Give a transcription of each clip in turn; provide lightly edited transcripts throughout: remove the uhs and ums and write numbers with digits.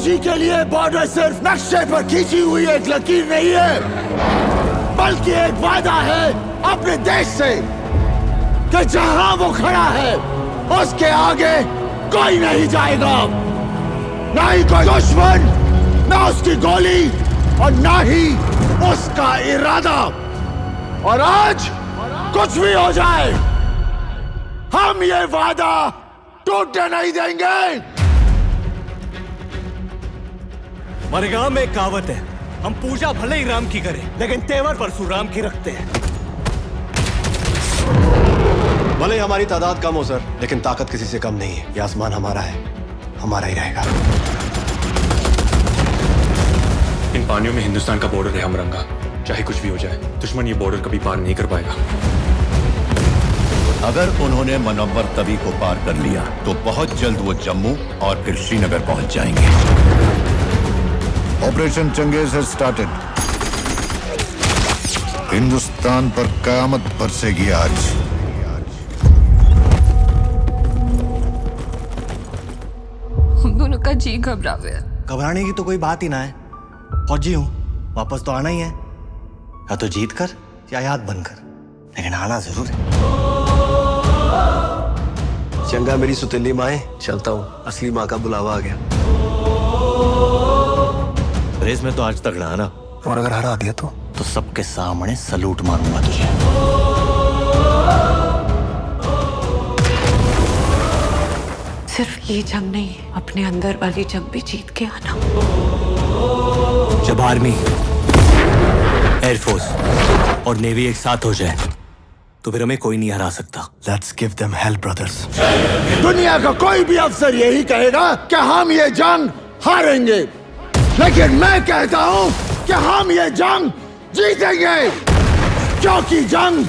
किसी के लिए बॉर्डर सिर्फ नक्शे पर खींची हुई एक लकीर नहीं है, बल्कि एक वादा है अपने देश से कि जहां वो खड़ा है उसके आगे कोई नहीं जाएगा, ना ही कोई दुश्मन, ना उसकी गोली और ना ही उसका इरादा। और आज कुछ भी हो जाए, हम ये वादा टूटने नहीं देंगे। हमारे गांव में एक कहावत है, हम पूजा भले ही राम की करें लेकिन तेवर परशुराम की रखते हैं। भले ही हमारी तादाद कम हो सर, लेकिन ताकत किसी से कम नहीं है। ये आसमान हमारा है, हमारा ही रहेगा। इन पानियों में हिंदुस्तान का बॉर्डर है हमरंगा। चाहे कुछ भी हो जाए, दुश्मन ये बॉर्डर कभी पार नहीं कर पाएगा। अगर उन्होंने मनव्वर तवी को पार कर लिया तो बहुत जल्द वो जम्मू और फिर श्रीनगर पहुंच जाएंगे। Operation Changez has started. Hindustan पर कयामत बरसेगी आज। हम दोनों का जी घबरा गया। घबराने की तो कोई बात ही ना है। फौजी हूं, वापस तो आना ही है, या तो जीत कर या याद बनकर, लेकिन आना जरूर है। चंगा मेरी सुतीली माए, चलता हूँ, असली माँ का बुलावा आ गया। रेस में तो आज तगड़ा है ना, और अगर हरा दिया तो सबके सामने सलूट मारूंगा तुझे। सिर्फ ये जंग नहीं, अपने अंदर वाली जंग भी जीत के आना। जब आर्मी, एयरफोर्स और नेवी एक साथ हो जाए तो फिर हमें कोई नहीं हरा सकता। Let's give them hello brothers. दुनिया का कोई भी अफसर यही कहेगा कि हम ये जंग हारेंगे, लेकिन मैं कहता हूं कि हम ये जंग जीतेंगे, क्योंकि जंग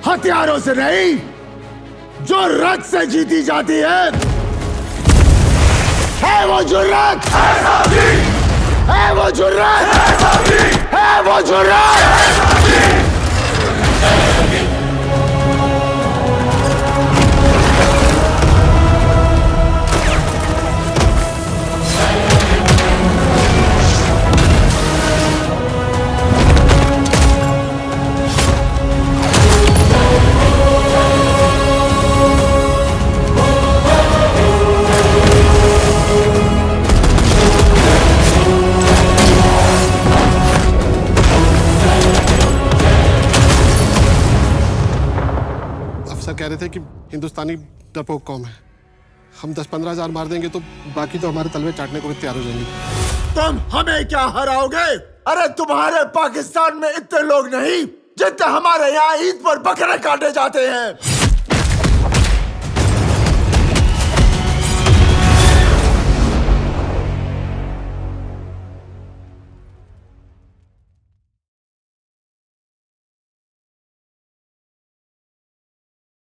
हथियारों से नहीं, जुर्रत से जीती जाती है वो जुर्रत, है वो जुर्रत, है वो जुर्रत। कह रहे थे कि हिंदुस्तानी डरपोक कौम है। हम 10-15 हजार मार देंगे तो बाकी तो हमारे तलवे चाटने को भी तैयार हो जाएंगे। तुम हमें क्या हराओगे? अरे तुम्हारे पाकिस्तान में इतने लोग नहीं जितने हमारे यहाँ ईद पर बकरे काटे जाते हैं।